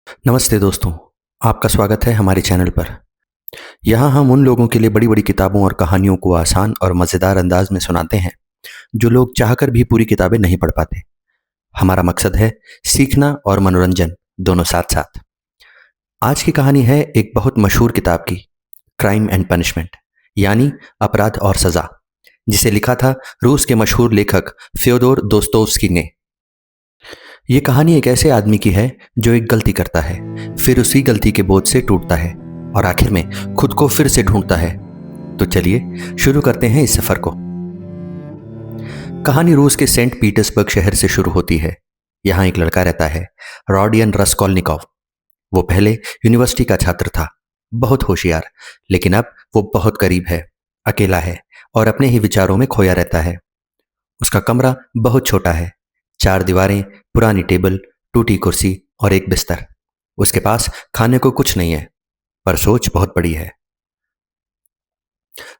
नमस्ते दोस्तों, आपका स्वागत है हमारे चैनल पर। यहाँ हम उन लोगों के लिए बड़ी-बड़ी किताबों और कहानियों को आसान और मज़ेदार अंदाज में सुनाते हैं, जो लोग चाहकर भी पूरी किताबें नहीं पढ़ पाते। हमारा मकसद है सीखना और मनोरंजन दोनों साथ-साथ। आज की कहानी है एक बहुत मशहूर किताब की, क्राइम एंड पनिशमेंट यानी अपराध और सज़ा, जिसे लिखा था रूस के मशहूर लेखक फ्योदोर दोस्तोवस्की ने। ये कहानी एक ऐसे आदमी की है जो एक गलती करता है, फिर उसी गलती के बोझ से टूटता है और आखिर में खुद को फिर से ढूंढता है। तो चलिए शुरू करते हैं इस सफर को। कहानी रूस के सेंट पीटर्सबर्ग शहर से शुरू होती है। यहाँ एक लड़का रहता है, रॉडियन रस्कोल्निकोव। वो पहले यूनिवर्सिटी का छात्र था, बहुत होशियार, लेकिन अब वो बहुत करीब है, अकेला है और अपने ही विचारों में खोया रहता है। उसका कमरा बहुत छोटा है, चार दीवारें, पुरानी टेबल, टूटी कुर्सी और एक बिस्तर। उसके पास खाने को कुछ नहीं है, पर सोच बहुत बड़ी है।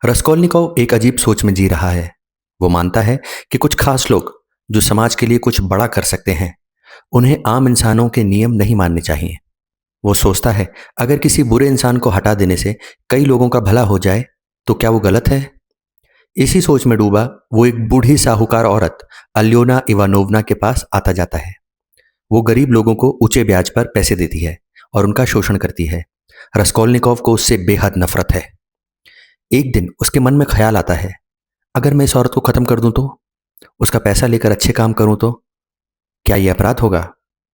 रस्कोल्निकोव एक अजीब सोच में जी रहा है। वो मानता है कि कुछ खास लोग जो समाज के लिए कुछ बड़ा कर सकते हैं, उन्हें आम इंसानों के नियम नहीं मानने चाहिए। वो सोचता है, अगर किसी बुरे इंसान को हटा देने से कई लोगों का भला हो जाए, तो क्या वो गलत है? इसी सोच में डूबा वो एक बूढ़ी साहूकार औरत अल्योना इवानोवना के पास आता जाता है। वो गरीब लोगों को ऊंचे ब्याज पर पैसे देती है और उनका शोषण करती है। रस्कोल्निकोव को उससे बेहद नफरत है। एक दिन उसके मन में ख्याल आता है, अगर मैं इस औरत को खत्म कर दूं तो, उसका पैसा लेकर अच्छे काम करूं तो, क्या यह अपराध होगा?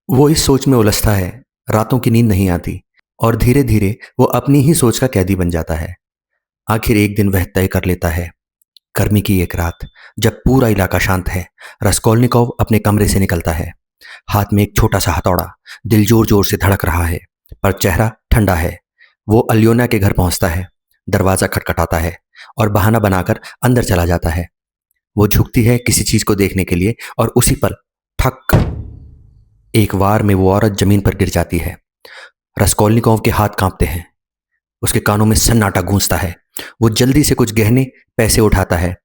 वो इस सोच में उलझता है, रातों की नींद नहीं आती और धीरे धीरे वो अपनी ही सोच का कैदी बन जाता है। आखिर एक दिन वह तय कर लेता है। गर्मी की एक रात, जब पूरा इलाका शांत है, रस्कोल्निकोव अपने कमरे से निकलता है। हाथ में एक छोटा सा हथौड़ा। दिल जोर जोर से धड़क रहा है, पर चेहरा ठंडा है। वो अल्योना के घर पहुंचता है, दरवाजा खटखटाता है और बहाना बनाकर अंदर चला जाता है। वो झुकती है किसी चीज को देखने के लिए और उसी पल ठक, एक वार में वो औरत जमीन पर गिर जाती है। रस्कोल्निकोव के हाथ कांपते हैं, उसके कानों में सन्नाटा गूंजता है। वो जल्दी से कुछ गहने पैसे उठाता है।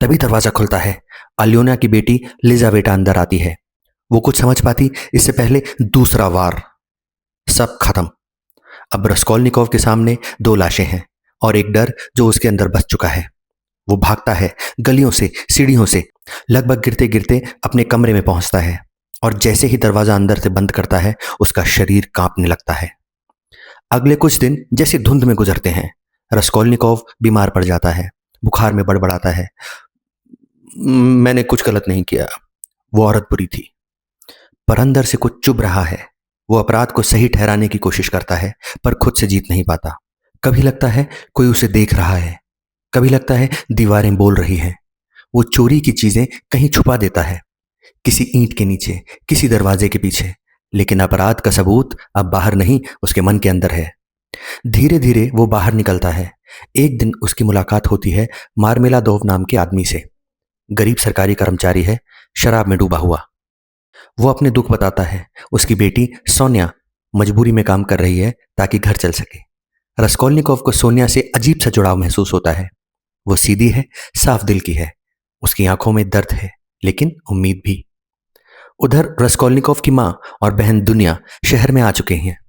तभी दरवाजा खुलता है। अल्योना की बेटी लिजावेटा अंदर आती है। वो कुछ समझ पाती इससे पहले दूसरा वार। सब खत्म। अब रस्कोल्निकोव के सामने दो लाशें हैं और एक डर जो उसके अंदर बस चुका है। वो भागता है गलियों से, सीढ़ियों से, लगभग गिरते गिरते अपने कमरे में पहुंचता है और जैसे ही दरवाजा अंदर से बंद करता है, उसका शरीर कांपने लगता है। अगले कुछ दिन जैसे धुंध में गुजरते हैं। रस्कोल्निकोव बीमार पड़ जाता है, बुखार में बड़बड़ाता है, मैंने कुछ गलत नहीं किया, वो औरत बुरी थी। पर अंदर से कुछ चुभ रहा है। वो अपराध को सही ठहराने की कोशिश करता है, पर खुद से जीत नहीं पाता। कभी लगता है कोई उसे देख रहा है, कभी लगता है दीवारें बोल रही हैं। वो चोरी की चीजें कहीं छुपा देता है, किसी ईंट के नीचे, किसी दरवाजे के पीछे, लेकिन अपराध का सबूत अब बाहर नहीं, उसके मन के अंदर है। धीरे धीरे वो बाहर निकलता है। एक दिन उसकी मुलाकात होती है मार्मेलादोव नाम के आदमी से। गरीब सरकारी कर्मचारी है, शराब में डूबा हुआ। वो अपने दुख बताता है। उसकी बेटी सोनिया मजबूरी में काम कर रही है ताकि घर चल सके। रस्कोल्निकोव को सोनिया से अजीब सा जुड़ाव महसूस होता है। वो सीधी है, साफ दिल की है। उसकी आंखों में दर्द है, लेकिन उम्मीद भी। उधर रस्कोल्निकोव की माँ और बहन दुनिया शहर में आ चुके हैं।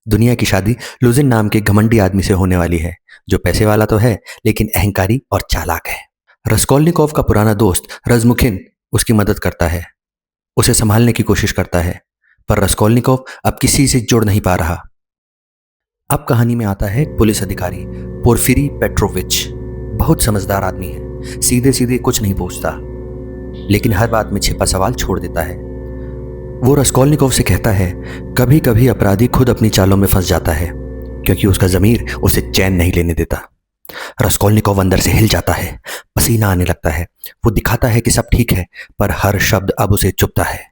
दुनिया की शादी लुजिन नाम के घमंडी आदमी से होने वाली है, जो पैसे वाला तो है, लेकिन अहंकारी और चालाक है। रस्कोल्निकोव का पुराना दोस्त रजमुखिन उसकी मदद करता है, उसे संभालने की कोशिश करता है, पर रस्कोल्निकोव अब किसी से जुड़ नहीं पा रहा। अब कहानी में आता है एक पुलिस अधिकारी, पोर्फिरी पेट्रोविच। बहुत समझदार आदमी है, सीधे सीधे कुछ नहीं पूछता, लेकिन हर बात में छिपा सवाल छोड़ देता है। वो रस्कोल्निकोव से कहता है, कभी कभी अपराधी खुद अपनी चालों में फंस जाता है, क्योंकि उसका जमीर उसे चैन नहीं लेने देता। रस्कोल्निकोव अंदर से हिल जाता है, पसीना आने लगता है। वो दिखाता है कि सब ठीक है, पर हर शब्द अब उसे चुभता है।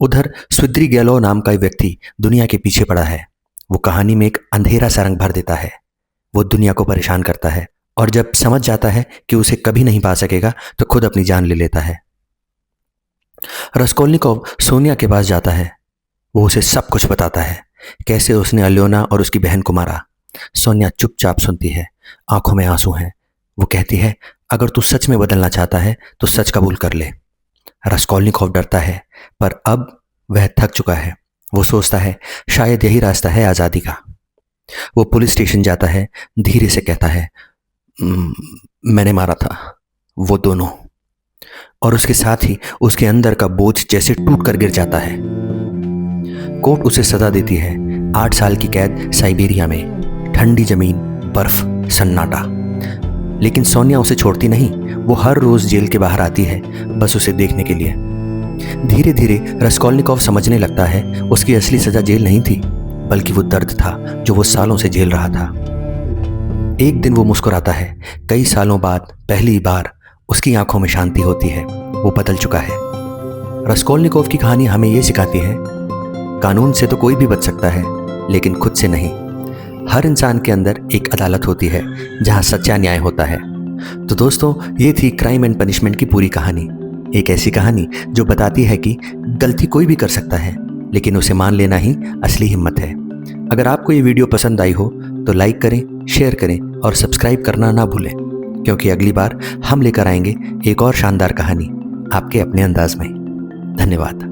उधर स्विद्री गैलो नाम का एक व्यक्ति दुनिया के पीछे पड़ा है। वो कहानी में एक अंधेरा सा रंग भर देता है। वो दुनिया को परेशान करता है और जब समझ जाता है कि उसे कभी नहीं पा सकेगा, तो खुद अपनी जान ले लेता है। रस्कोल्निकोव सोनिया के पास जाता है। वो उसे सब कुछ बताता है, कैसे उसने अल्योना और उसकी बहन को मारा। सोनिया चुपचाप सुनती है, आंखों में आंसू हैं। वो कहती है, अगर तू सच में बदलना चाहता है तो सच कबूल कर ले। रस्कोल्निकोव डरता है, पर अब वह थक चुका है। वो सोचता है शायद यही रास्ता है आज़ादी का। वो पुलिस स्टेशन जाता है, धीरे से कहता है, "म, मैंने मारा था वो दोनों।" और उसके साथ ही उसके अंदर का बोझ जैसे टूट कर गिर जाता है। कोर्ट उसे सजा देती है, 8 साल की कैद साइबेरिया में, ठंडी जमीन, बर्फ, सन्नाटा। लेकिन सोनिया उसे छोड़ती नहीं। वो हर रोज जेल के बाहर आती है, बस उसे देखने के लिए। धीरे धीरे रस्कोल्निकोव समझने लगता है उसकी असली सजा जेल नहीं थी, बल्कि वो दर्द था जो वो सालों से झेल रहा था। एक दिन वो मुस्कुराता है। कई सालों बाद पहली बार उसकी आंखों में शांति होती है। वो बदल चुका है। रस्कोल्निकोव की कहानी हमें ये सिखाती है, कानून से तो कोई भी बच सकता है, लेकिन खुद से नहीं। हर इंसान के अंदर एक अदालत होती है जहां सच्चा न्याय होता है। तो दोस्तों, ये थी क्राइम एंड पनिशमेंट की पूरी कहानी। एक ऐसी कहानी जो बताती है कि गलती कोई भी कर सकता है, लेकिन उसे मान लेना ही असली हिम्मत है। अगर आपको ये वीडियो पसंद आई हो तो लाइक करें, शेयर करें और सब्सक्राइब करना ना भूलें, क्योंकि अगली बार हम लेकर आएंगे एक और शानदार कहानी आपके अपने अंदाज में। धन्यवाद।